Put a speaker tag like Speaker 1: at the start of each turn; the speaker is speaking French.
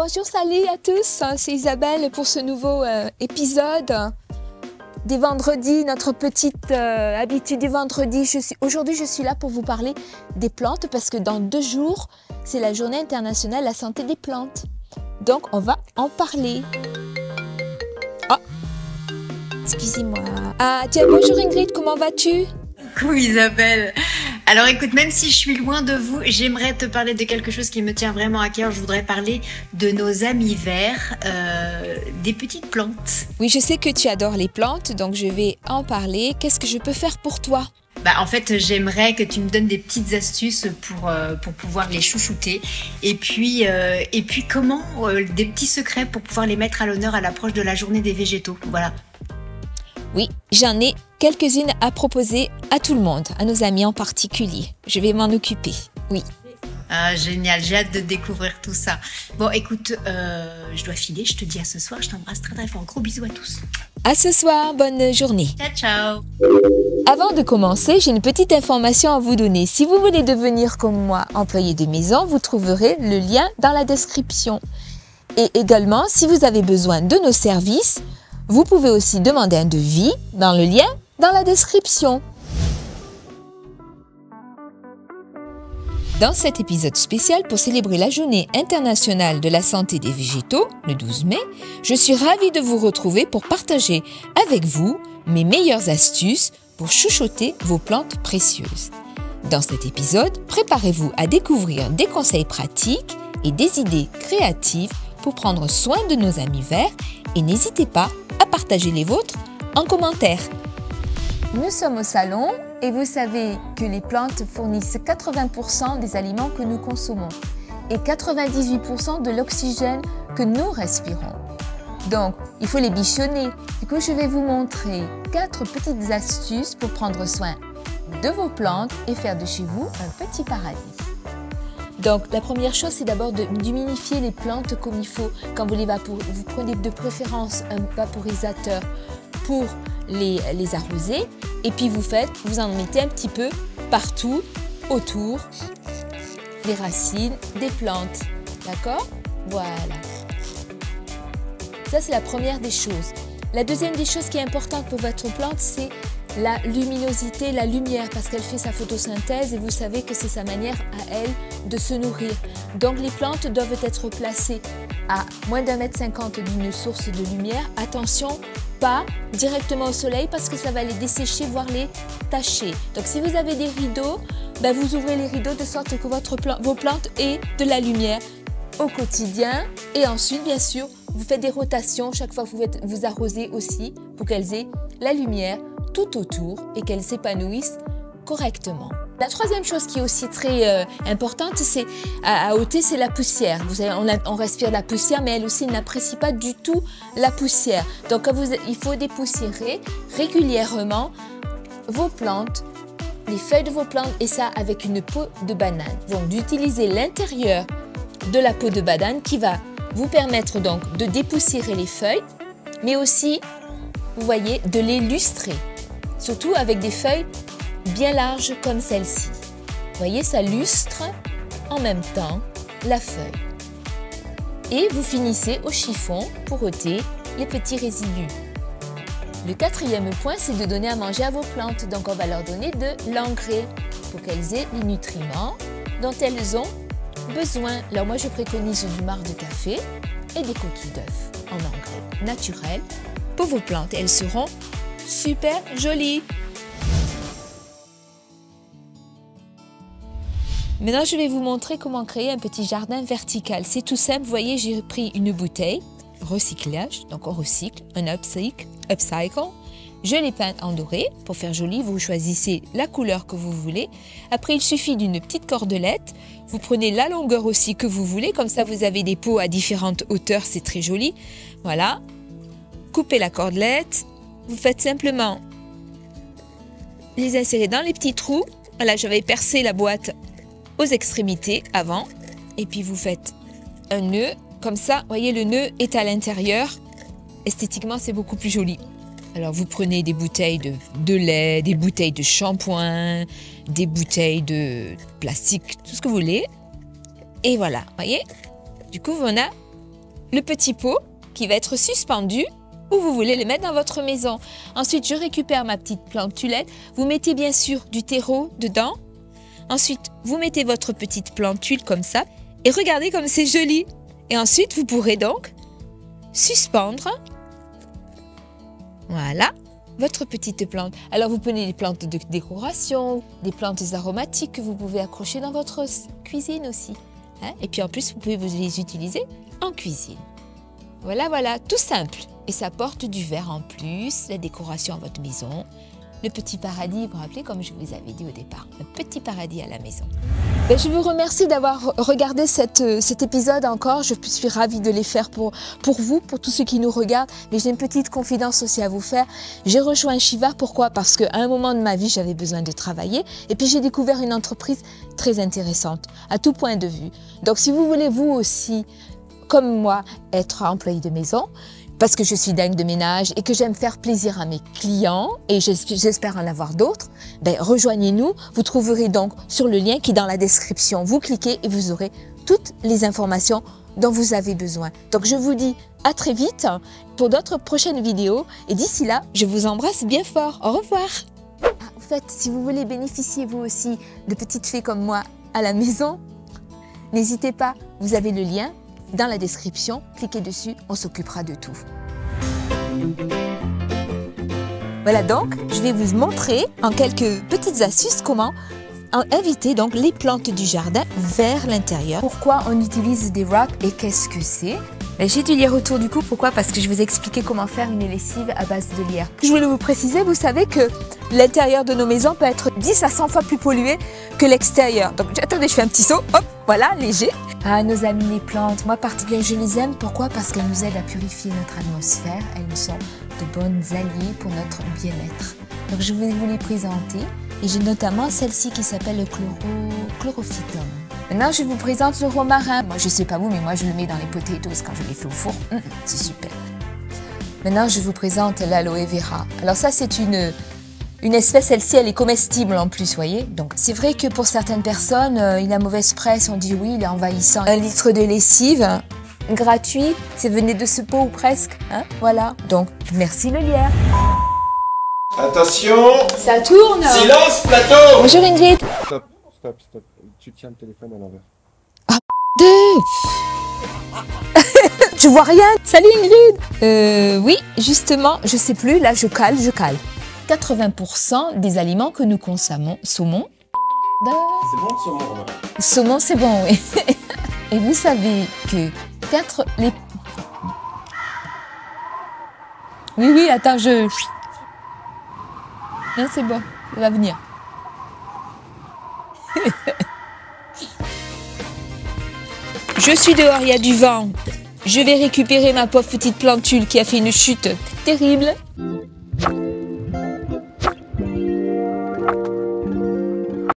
Speaker 1: Bonjour, salut à tous, c'est Isabelle pour ce nouveau épisode des vendredis, notre petite habitude du vendredi. Aujourd'hui, je suis là pour vous parler des plantes parce que dans 2 jours, c'est la journée internationale de la santé des plantes. Donc, on va en parler. Oh, excusez-moi. Ah, tiens, bonjour Ingrid, comment vas-tu?
Speaker 2: Coucou Isabelle. Alors écoute, même si je suis loin de vous, j'aimerais te parler de quelque chose qui me tient vraiment à cœur. Je voudrais parler de nos amis verts, des petites plantes.
Speaker 1: Oui, je sais que tu adores les plantes, donc je vais en parler. Qu'est-ce que je peux faire pour toi?
Speaker 2: En fait, j'aimerais que tu me donnes des petites astuces pour pouvoir les chouchouter. Et puis comment, des petits secrets pour pouvoir les mettre à l'honneur à l'approche de la journée des végétaux. Voilà.
Speaker 1: Oui, j'en ai quelques-unes à proposer à tout le monde, à nos amis en particulier. Je vais m'en occuper, oui.
Speaker 2: Ah, génial, j'ai hâte de découvrir tout ça. Bon, écoute, je dois filer, je te dis à ce soir, je t'embrasse très très fort. Gros bisous à tous.
Speaker 1: À ce soir, bonne journée.
Speaker 2: Ciao, ciao.
Speaker 1: Avant de commencer, j'ai une petite information à vous donner. Si vous voulez devenir comme moi employé de maison, vous trouverez le lien dans la description. Et également, si vous avez besoin de nos services, vous pouvez aussi demander un devis dans le lien dans la description. Dans cet épisode spécial pour célébrer la Journée internationale de la santé des végétaux, le 12 mai, je suis ravie de vous retrouver pour partager avec vous mes meilleures astuces pour chouchouter vos plantes précieuses. Dans cet épisode, préparez-vous à découvrir des conseils pratiques et des idées créatives pour prendre soin de nos amis verts et n'hésitez pas à partager les vôtres en commentaire. Nous sommes au salon et vous savez que les plantes fournissent 80% des aliments que nous consommons et 98% de l'oxygène que nous respirons. Donc, il faut les bichonner. Du coup, je vais vous montrer 4 petites astuces pour prendre soin de vos plantes et faire de chez vous un petit paradis. Donc, la première chose, c'est d'abord d'humidifier les plantes comme il faut. Quand vous les vaporez, vous prenez de préférence un vaporisateur pour les arroser. Et puis, vous en mettez un petit peu partout autour des racines des plantes. D'accord? Voilà. Ça, c'est la première des choses. La deuxième des choses qui est importante pour votre plante, c'est la luminosité, la lumière, parce qu'elle fait sa photosynthèse et vous savez que c'est sa manière à elle de se nourrir. Donc les plantes doivent être placées à moins d'1,50 m d'une source de lumière. Attention, pas directement au soleil parce que ça va les dessécher, voire les tacher. Donc si vous avez des rideaux, vous ouvrez les rideaux de sorte que vos plantes aient de la lumière au quotidien. Et ensuite, bien sûr, vous faites des rotations chaque fois que vous arrosez aussi pour qu'elles aient la lumière tout autour et qu'elles s'épanouissent correctement. La troisième chose qui est aussi très importante, c'est à ôter, c'est la poussière. Vous savez, on respire la poussière, mais elle aussi n'apprécie pas du tout la poussière. Donc, il faut dépoussiérer régulièrement vos plantes, les feuilles de vos plantes, et ça avec une peau de banane. Donc, d'utiliser l'intérieur de la peau de banane qui va vous permettre donc de dépoussiérer les feuilles, mais aussi, vous voyez, de les lustrer. Surtout avec des feuilles bien larges comme celle-ci. Vous voyez, ça lustre en même temps la feuille. Et vous finissez au chiffon pour ôter les petits résidus. Le 4e point, c'est de donner à manger à vos plantes. Donc, on va leur donner de l'engrais pour qu'elles aient les nutriments dont elles ont besoin. Alors, moi, je préconise du marc de café et des coquilles d'œufs en engrais naturel pour vos plantes. Elles seront super jolies. Maintenant, je vais vous montrer comment créer un petit jardin vertical. C'est tout simple. Vous voyez, j'ai pris une bouteille, recyclage, donc on recycle, un upcycle. Je l'ai peinte en doré pour faire joli. Vous choisissez la couleur que vous voulez. Après, il suffit d'une petite cordelette. Vous prenez la longueur aussi que vous voulez. Comme ça, vous avez des pots à différentes hauteurs. C'est très joli. Voilà. Coupez la cordelette. Vous faites simplement les insérer dans les petits trous. Voilà, j'avais percé la boîte aux extrémités avant. Et puis, vous faites un nœud. Comme ça, vous voyez, le nœud est à l'intérieur. Esthétiquement, c'est beaucoup plus joli. Alors, vous prenez des bouteilles de lait, des bouteilles de shampoing, des bouteilles de plastique, tout ce que vous voulez. Et voilà, voyez. Du coup, on a le petit pot qui va être suspendu où vous voulez le mettre dans votre maison. Ensuite, je récupère ma petite plantulette. Vous mettez bien sûr du terreau dedans. Ensuite, vous mettez votre petite plantule comme ça. Et regardez comme c'est joli. Et ensuite, vous pourrez donc suspendre, voilà, votre petite plante. Alors, vous prenez des plantes de décoration, des plantes aromatiques que vous pouvez accrocher dans votre cuisine aussi. Hein? Et puis en plus, vous pouvez les utiliser en cuisine. Voilà, voilà, tout simple. Et ça apporte du vert en plus, la décoration à votre maison. Le petit paradis, vous vous rappelez, comme je vous avais dit au départ, un petit paradis à la maison. Et je vous remercie d'avoir regardé cet épisode encore. Je suis ravie de les faire pour vous, pour tous ceux qui nous regardent. Mais j'ai une petite confidence aussi à vous faire. J'ai rejoint Shiva, pourquoi? Parce qu'à un moment de ma vie, j'avais besoin de travailler. Et puis j'ai découvert une entreprise très intéressante, à tout point de vue. Donc si vous voulez vous aussi, comme moi, être employé de maison, parce que je suis dingue de ménage et que j'aime faire plaisir à mes clients et j'espère en avoir d'autres, ben rejoignez-nous. Vous trouverez donc sur le lien qui est dans la description. Vous cliquez et vous aurez toutes les informations dont vous avez besoin. Donc je vous dis à très vite pour d'autres prochaines vidéos et d'ici là, je vous embrasse bien fort. Au revoir. En fait, si vous voulez bénéficier vous aussi de petites fées comme moi à la maison, n'hésitez pas, vous avez le lien dans la description, cliquez dessus, on s'occupera de tout. Voilà donc, je vais vous montrer en quelques petites astuces comment inviter donc les plantes du jardin vers l'intérieur. Pourquoi on utilise des wraps et qu'est-ce que c'est? J'ai du lierre autour du cou, pourquoi? Parce que je vous ai expliqué comment faire une lessive à base de lierre. Je voulais vous préciser, vous savez que l'intérieur de nos maisons peut être 10 à 100 fois plus pollué que l'extérieur. Donc attendez, je fais un petit saut, hop, voilà, léger. Ah, nos amis les plantes, moi particulièrement je les aime, pourquoi? Parce qu'elles nous aident à purifier notre atmosphère, elles nous sont de bonnes alliées pour notre bien-être. Donc je vais vous les présenter, et j'ai notamment celle-ci qui s'appelle le chlorophyllum. Maintenant, je vous présente le romarin. Moi, je sais pas vous, mais moi, je le mets dans les potatoes quand je les fais au four. C'est super. Maintenant, je vous présente l'aloe vera. Alors ça, c'est une espèce, celle-ci, elle est comestible en plus, vous voyez. Donc, c'est vrai que pour certaines personnes, il a mauvaise presse. On dit oui, il est envahissant. 1 litre de lessive, gratuit, c'est venu de ce pot ou presque. Hein, voilà. Donc, merci le lierre.
Speaker 3: Attention!
Speaker 1: Ça tourne!
Speaker 3: Silence, plateau!
Speaker 1: Bonjour Ingrid!
Speaker 3: Stop, stop, stop. Tu tiens le téléphone à l'envers.
Speaker 1: Ah, tu vois rien? Salut Ingrid! Oui, justement, je sais plus, là je cale. 80% des aliments que nous consommons, saumon.
Speaker 3: C'est bon le saumon, Romain?
Speaker 1: Saumon, c'est bon, oui. Et vous savez que Oui, attends, Non, c'est bon, ça va venir. Je suis dehors, il y a du vent. Je vais récupérer ma pauvre petite plantule qui a fait une chute terrible.